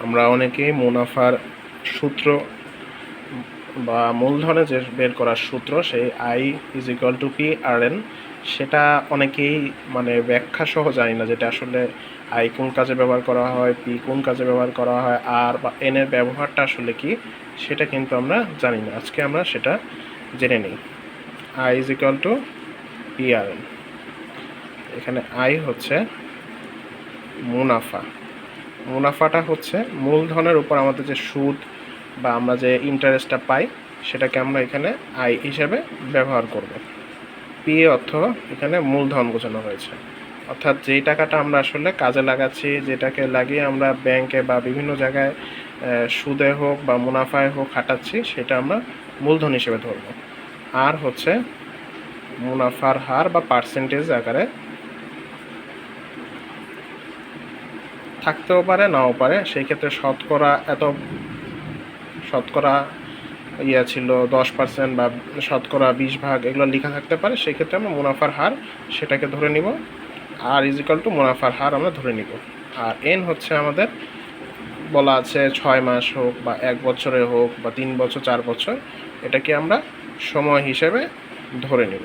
আমরা অনেকেই মুনাফার সূত্র বা মূলধনে যে বের করার সূত্র সেই I = P/RN সেটা অনেকেই মানে ব্যাখ্যা সহ জানি না, যেটা আসলে I কোন কাজে ব্যবহার করা হয়, P কোন কাজে ব্যবহার করা হয়, R বা N এর ব্যবহারটা আসলে কি সেটা কিন্তু আমরা জানি না। আজকে আমরা সেটা জেনে নিই। I = P/RN। এখানে I হচ্ছে মুনাফা। মুনাফাটা হচ্ছে মূলধনের উপর আমাদের যে সুদ বা আমরা যে ইন্টারেস্টটা পাই সেটাকে আমরা এখানে I হিসেবে ব্যবহার করব। P অর্থ এখানে মূলধন বোঝানো হয়েছে, অর্থাৎ যেই টাকাটা আমরা আসলে কাজে লাগাচ্ছি, যেটাকে লাগিয়ে আমরা ব্যাংকে বা বিভিন্ন জায়গায় সুদে হোক বা মুনাফায় হোক খাটাচ্ছি, সেটা আমরা মূলধন হিসেবে ধরব। আর হচ্ছে মুনাফার হার বা পার্সেন্টেজ আকারে থাকতেও পারে নাও পারে। সেই ক্ষেত্রে শতকরা ছিল 10% বা শতকরা 20% এগুলো লেখা থাকতে পারে। সেই ক্ষেত্রে আমরা মুনাফার হার সেটাকে ধরে নিব। R = মুনাফার হার আমরা ধরে নিব। আর N হচ্ছে আমাদের বলা আছে 6 মাস হোক বা 1 বছরে হোক বা 3 বছর 4 বছর, এটাকে আমরা সময় হিসেবে ধরে নিব।